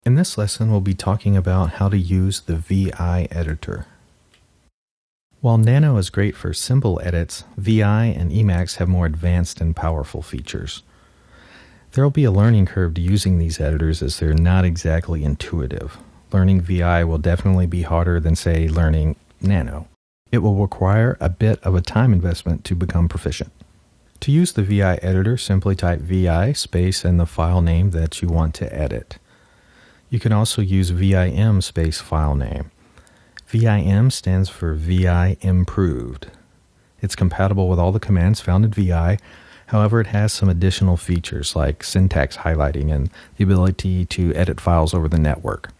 In this lesson, we'll be talking about how to use the VI editor. While Nano is great for simple edits, VI and Emacs have more advanced and powerful features. There will be a learning curve to using these editors as they're not exactly intuitive. Learning VI will definitely be harder than, say, learning Nano. It will require a bit of a time investment to become proficient. To use the VI editor, simply type VI space and the file name that you want to edit. You can also use VIM space file name. VIM stands for VI Improved. It's compatible with all the commands found in VI, however it has some additional features like syntax highlighting and the ability to edit files over the network.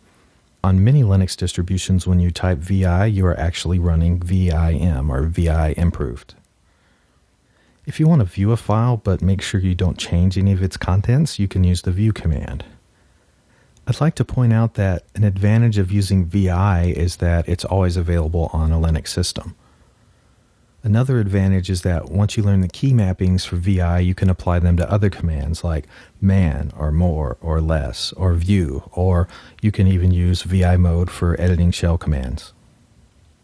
On many Linux distributions, when you type VI, you are actually running VIM or VI Improved. If you want to view a file but make sure you don't change any of its contents, you can use the view command. I'd like to point out that an advantage of using VI is that it's always available on a Linux system. Another advantage is that once you learn the key mappings for VI, you can apply them to other commands like man or more or less or view, or you can even use VI mode for editing shell commands.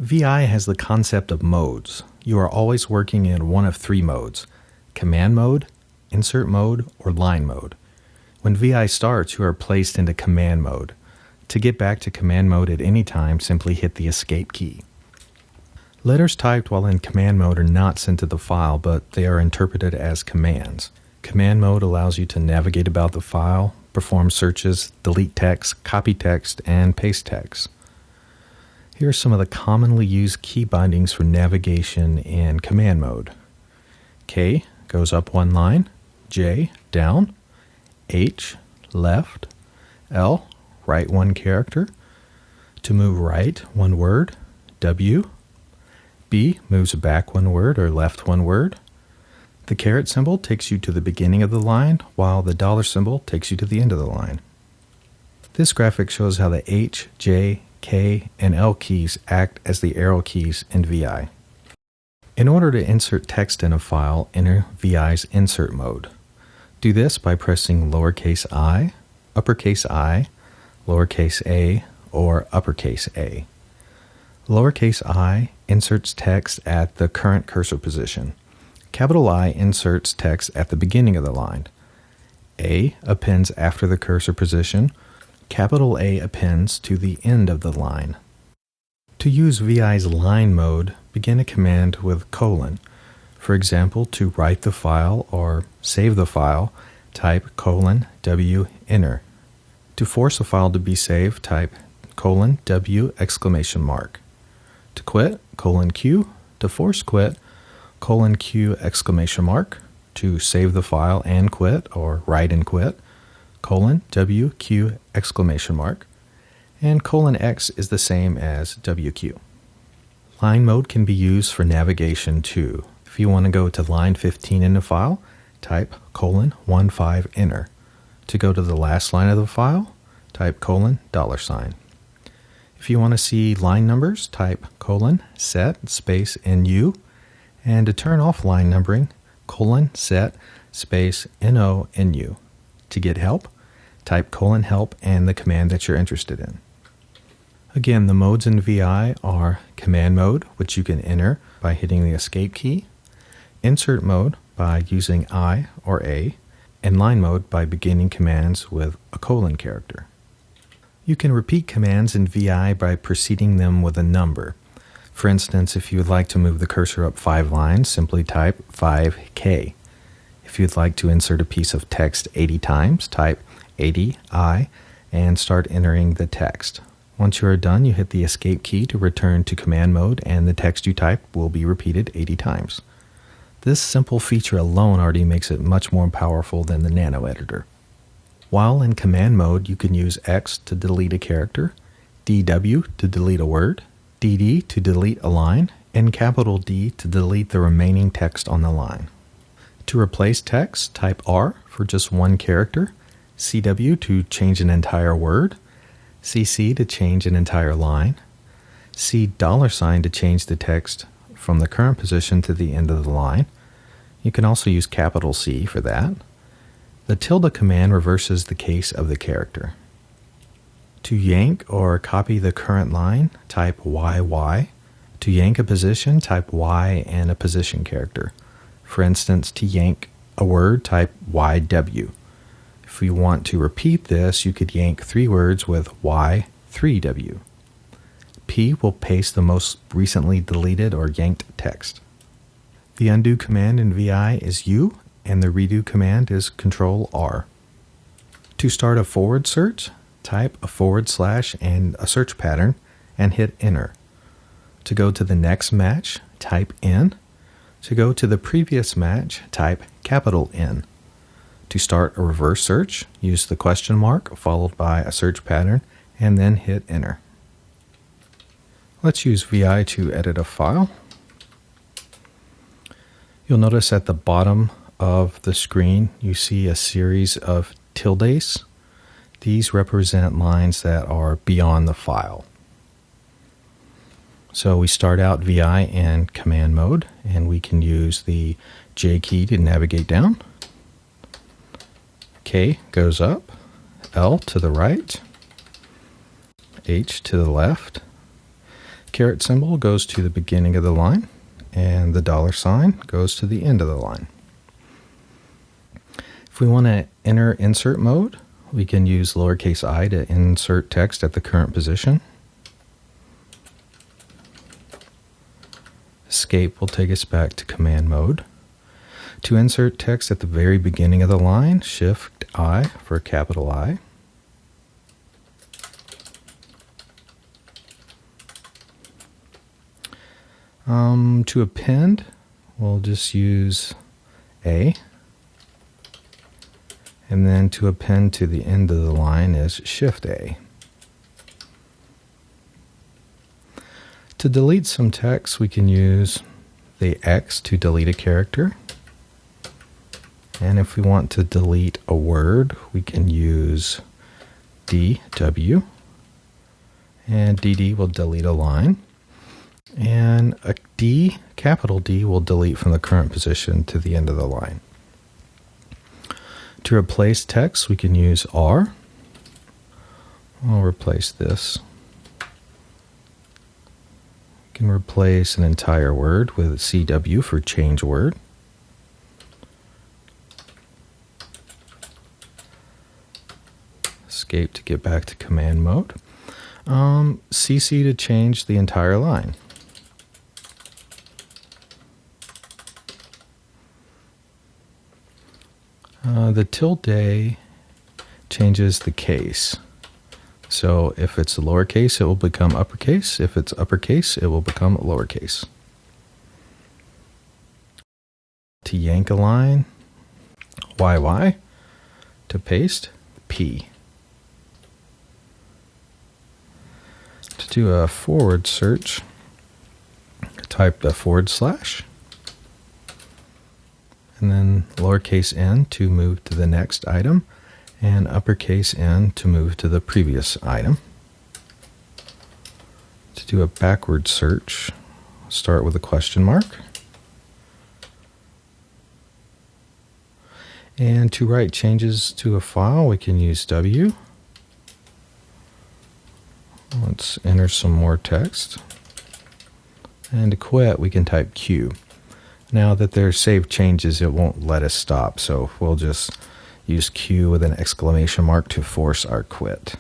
VI has the concept of modes. You are always working in one of three modes: command mode, insert mode, or line mode. When VI starts, you are placed into command mode. To get back to command mode at any time, simply hit the escape key. Letters typed while in command mode are not sent to the file, but they are interpreted as commands. Command mode allows you to navigate about the file, perform searches, delete text, copy text, and paste text. Here are some of the commonly used key bindings for navigation in command mode. K goes up one line, J down, H left, L right one character, to move right one word, W, B moves back one word or left one word. The caret symbol takes you to the beginning of the line, while the dollar symbol takes you to the end of the line. This graphic shows how the H, J, K, and L keys act as the arrow keys in VI. In order to insert text in a file, enter VI's insert mode. Do this by pressing lowercase I, lowercase a, or uppercase A. Lowercase I inserts text at the current cursor position. Capital I inserts text at the beginning of the line. A appends after the cursor position. Capital A appends to the end of the line. To use VI's line mode, begin a command with colon. For example, to write the file or save the file, type :w enter. To force a file to be saved, type :w exclamation mark. To quit, :q. To force quit, :q exclamation mark. To save the file and quit or write and quit, :wq exclamation mark. And :x is the same as WQ. Line mode can be used for navigation too. If you want to go to line 15 in the file, type :15 enter. To go to the last line of the file, type $. If you want to see line numbers, type :set space NU. And to turn off line numbering, :set space NONU. To get help, type :help and the command that you're interested in. Again, the modes in VI are command mode, which you can enter by hitting the escape key, insert mode by using I or A, and line mode by beginning commands with a colon character. You can repeat commands in VI by preceding them with a number. For instance, if you would like to move the cursor up 5 lines, simply type 5K. If you'd like to insert a piece of text 80 times, type 80I and start entering the text. Once you are done, you hit the escape key to return to command mode, and the text you type will be repeated 80 times. This simple feature alone already makes it much more powerful than the Nano editor. While in command mode, you can use X to delete a character, DW to delete a word, DD to delete a line, and capital D to delete the remaining text on the line. To replace text, type R for just one character, CW to change an entire word, CC to change an entire line, $$ to change the text from the current position to the end of the line. You can also use capital C for that. The tilde command reverses the case of the character. To yank or copy the current line, type YY. To yank a position, type Y and a position character. For instance, to yank a word, type YW. If you want to repeat this, you could yank 3 words with Y3W. P will paste the most recently deleted or yanked text. The undo command in VI is U, and the redo command is Control R. To start a forward search, type a / and a search pattern and hit enter. To go to the next match, type N. To go to the previous match, type N. To start a reverse search, use the question mark followed by a search pattern and then hit enter. Let's use VI to edit a file. You'll notice at the bottom of the screen you see a series of tildes. These represent lines that are beyond the file. So we start out VI in command mode, and we can use the J key to navigate down. K goes up, L to the right, H to the left. Caret symbol goes to the beginning of the line, and the $sign goes to the end of the line. If we want to enter insert mode, we can use lowercase I to insert text at the current position. Escape will take us back to command mode. To insert text at the very beginning of the line, Shift I for capital I. To append, we'll just use A. And then to append to the end of the line is Shift A. To delete some text, we can use the X to delete a character. And if we want to delete a word, we can use DW. And DD will delete a line. And a D, capital D, will delete from the current position to the end of the line. To replace text, we can use R. I'll replace this. We can replace an entire word with CW for change word. Escape to get back to command mode. CC to change the entire line. The tilde changes the case. So if it's lowercase, it will become uppercase. If it's uppercase, it will become lowercase. To yank a line, YY. To paste, P. To do a forward search, type the /, and then lowercase n to move to the next item, and uppercase N to move to the previous item. To do a backward search, start with a question mark. And to write changes to a file, we can use W. Let's enter some more text. And to quit, we can type Q. Now that there's saved changes, it won't let us stop, so we'll just use Q with an exclamation mark to force our quit.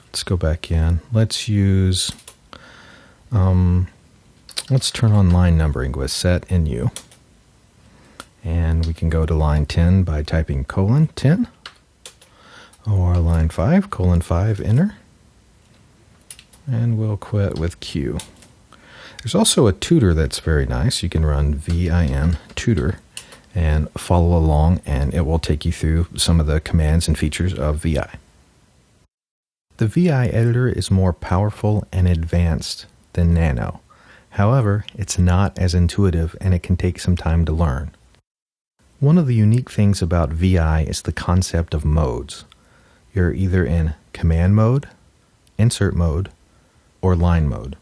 Let's go back in. Let's use, let's turn on line numbering with set NU. And we can go to line 10 by typing :10, or line 5, :5, enter. And we'll quit with Q. There's also a tutor that's very nice. You can run VIN tutor and follow along, and it will take you through some of the commands and features of VI. The VI editor is more powerful and advanced than Nano. However, it's not as intuitive, and it can take some time to learn. One of the unique things about VI is the concept of modes. You're either in command mode, insert mode, or line mode.